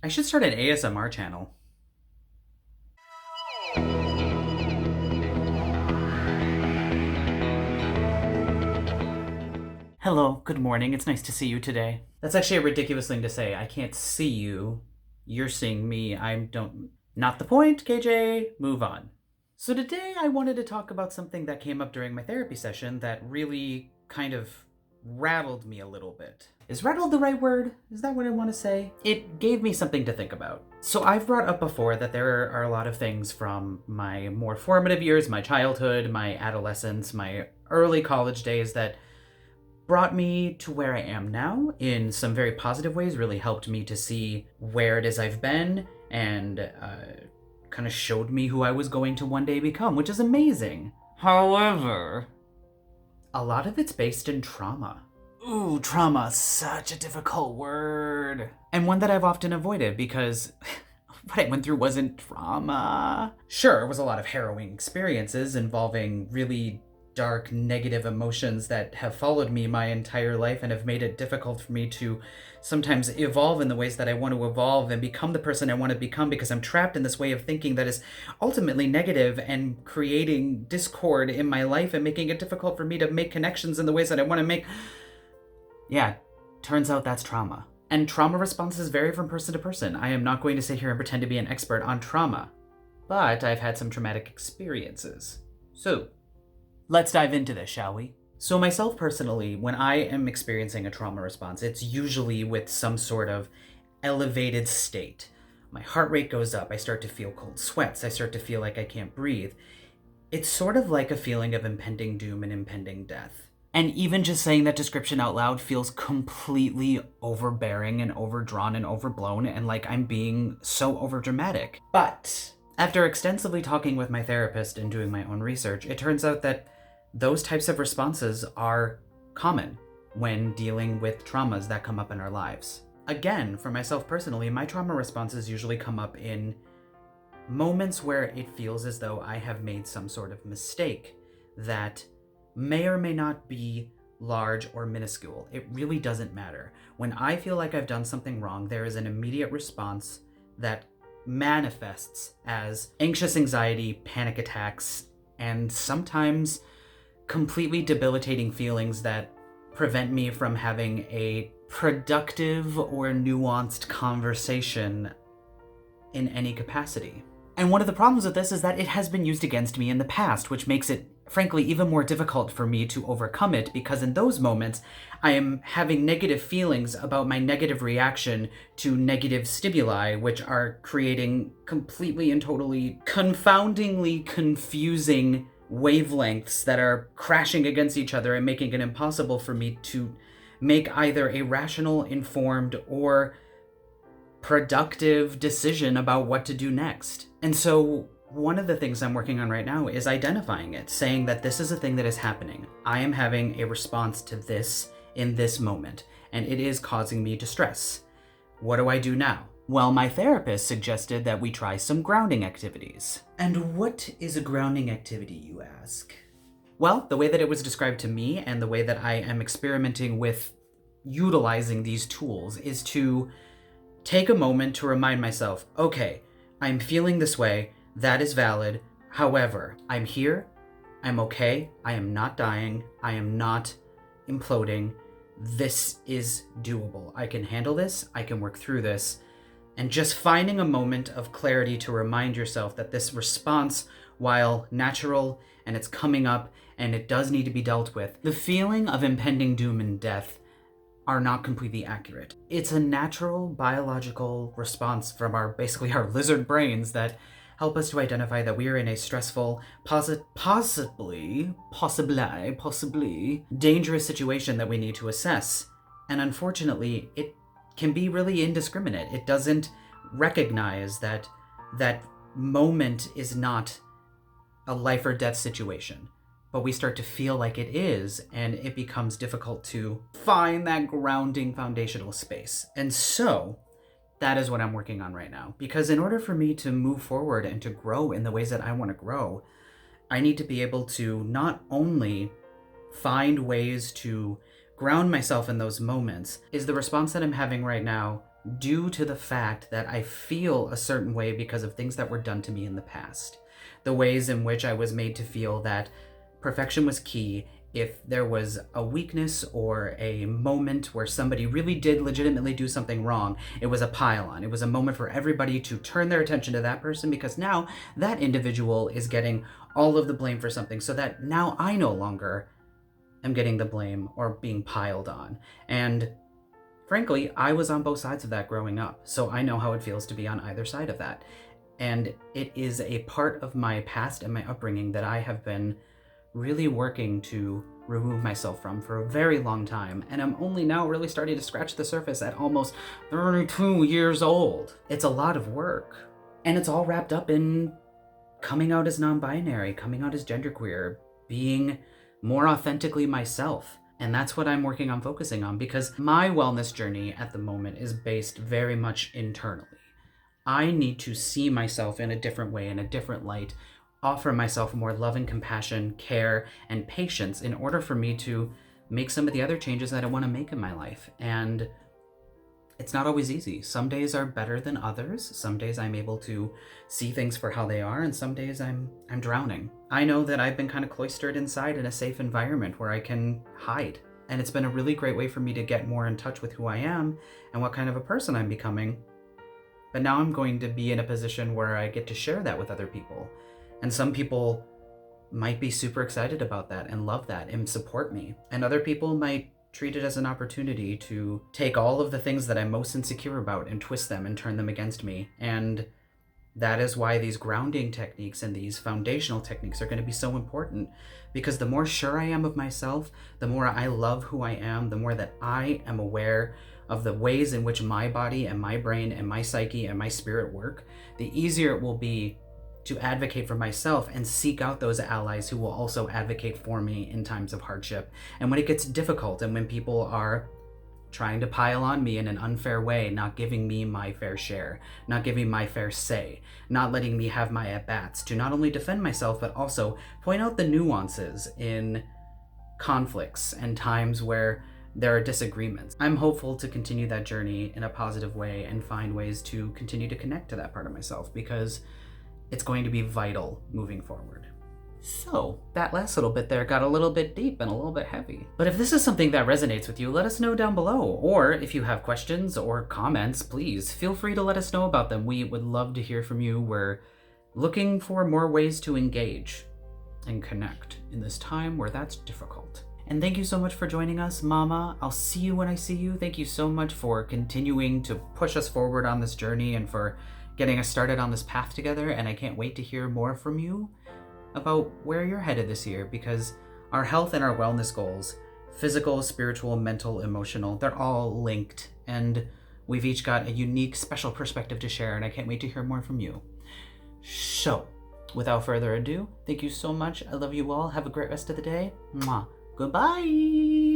I should start an ASMR channel. Hello, good morning. It's nice to see you today. That's actually a ridiculous thing to say. I can't see you. You're seeing me. I don't. Not the point, KJ. Move on. So today I wanted to talk about something that came up during my therapy session that really kind of rattled me a little bit. Is rattled the right word? Is that what I want to say? It gave me something to think about. So I've brought up before that there are a lot of things from my more formative years, my childhood, my adolescence, my early college days that brought me to where I am now in some very positive ways, really helped me to see where it is I've been, and kind of showed me who I was going to one day become, which is amazing. However, a lot of it's based in trauma. Ooh, trauma, such a difficult word. And one that I've often avoided because what I went through wasn't trauma. Sure, it was a lot of harrowing experiences involving really dark, negative emotions that have followed me my entire life and have made it difficult for me to sometimes evolve in the ways that I want to evolve and become the person I want to become, because I'm trapped in this way of thinking that is ultimately negative and creating discord in my life and making it difficult for me to make connections in the ways that I want to make. Yeah, turns out that's trauma. And trauma responses vary from person to person. I am not going to sit here and pretend to be an expert on trauma, but I've had some traumatic experiences. So, let's dive into this, shall we? So myself personally, when I am experiencing a trauma response, it's usually with some sort of elevated state. My heart rate goes up, I start to feel cold sweats, I start to feel like I can't breathe. It's sort of like a feeling of impending doom and impending death. And even just saying that description out loud feels completely overbearing and overdrawn and overblown, and like I'm being so overdramatic. But after extensively talking with my therapist and doing my own research, it turns out that those types of responses are common when dealing with traumas that come up in our lives. Again, for myself personally, my trauma responses usually come up in moments where it feels as though I have made some sort of mistake that may or may not be large or minuscule. It really doesn't matter. When I feel like I've done something wrong, there is an immediate response that manifests as anxious anxiety, panic attacks, and sometimes completely debilitating feelings that prevent me from having a productive or nuanced conversation in any capacity. And one of the problems with this is that it has been used against me in the past, which makes it, frankly, even more difficult for me to overcome it, because in those moments, I am having negative feelings about my negative reaction to negative stimuli, which are creating completely and totally confoundingly confusing wavelengths that are crashing against each other and making it impossible for me to make either a rational, informed, or productive decision about what to do next. And so one of the things I'm working on right now is identifying it, saying that this is a thing that is happening. I am having a response to this in this moment, and it is causing me distress. What do I do now? Well, my therapist suggested that we try some grounding activities. And what is a grounding activity, you ask? Well, the way that it was described to me and the way that I am experimenting with utilizing these tools is to take a moment to remind myself, okay, I'm feeling this way, that is valid. However, I'm here, I'm okay, I am not dying, I am not imploding. This is doable. I can handle this, I can work through this. And just finding a moment of clarity to remind yourself that this response, while natural and it's coming up and it does need to be dealt with, the feeling of impending doom and death are not completely accurate. It's a natural biological response from basically our lizard brains that help us to identify that we are in a stressful, possibly dangerous situation that we need to assess. And unfortunately, it can be really indiscriminate. It doesn't recognize that that moment is not a life or death situation. But we start to feel like it is, and it becomes difficult to find that grounding foundational space. And so, that is what I'm working on right now. Because in order for me to move forward and to grow in the ways that I want to grow, I need to be able to not only find ways to ground myself in those moments. Is the response that I'm having right now due to the fact that I feel a certain way because of things that were done to me in the past. The ways in which I was made to feel that perfection was key. If there was a weakness or a moment where somebody really did legitimately do something wrong, it was a pile-on. It was a moment for everybody to turn their attention to that person because now that individual is getting all of the blame for something, so that now I no longer am getting the blame or being piled on. And frankly, I was on both sides of that growing up, so I know how it feels to be on either side of that. And it is a part of my past and my upbringing that I have been really working to remove myself from for a very long time, and I'm only now really starting to scratch the surface at almost 32 years old. It's a lot of work, and it's all wrapped up in coming out as non-binary, coming out as genderqueer, being more authentically myself. And that's what I'm working on focusing on, because my wellness journey at the moment is based very much internally. I need to see myself in a different way, in a different light, offer myself more love and compassion, care, and patience in order for me to make some of the other changes that I want to make in my life. And it's not always easy. Some days are better than others. Some days I'm able to see things for how they are, and some days I'm drowning. I know that I've been kind of cloistered inside in a safe environment where I can hide. And it's been a really great way for me to get more in touch with who I am and what kind of a person I'm becoming. But now I'm going to be in a position where I get to share that with other people. And some people might be super excited about that and love that and support me. And other people might treat it as an opportunity to take all of the things that I'm most insecure about and twist them and turn them against me. And that is why these grounding techniques and these foundational techniques are going to be so important, because the more sure I am of myself, the more I love who I am, the more that I am aware of the ways in which my body and my brain and my psyche and my spirit work, the easier it will be to advocate for myself and seek out those allies who will also advocate for me in times of hardship. And when it gets difficult and when people are trying to pile on me in an unfair way, not giving me my fair share, not giving my fair say, not letting me have my at-bats to not only defend myself, but also point out the nuances in conflicts and times where there are disagreements. I'm hopeful to continue that journey in a positive way and find ways to continue to connect to that part of myself, because it's going to be vital moving forward. So, that last little bit there got a little bit deep and a little bit heavy. But if this is something that resonates with you, let us know down below. Or if you have questions or comments, please feel free to let us know about them. We would love to hear from you. We're looking for more ways to engage and connect in this time where that's difficult. And thank you so much for joining us, Mama. I'll see you when I see you. Thank you so much for continuing to push us forward on this journey and for getting us started on this path together. And I can't wait to hear more from you about where you're headed this year, because our health and our wellness goals, physical, spiritual, mental, emotional, they're all linked. And we've each got a unique, special perspective to share. And I can't wait to hear more from you. So, without further ado, thank you so much. I love you all. Have a great rest of the day. Mwah. Goodbye.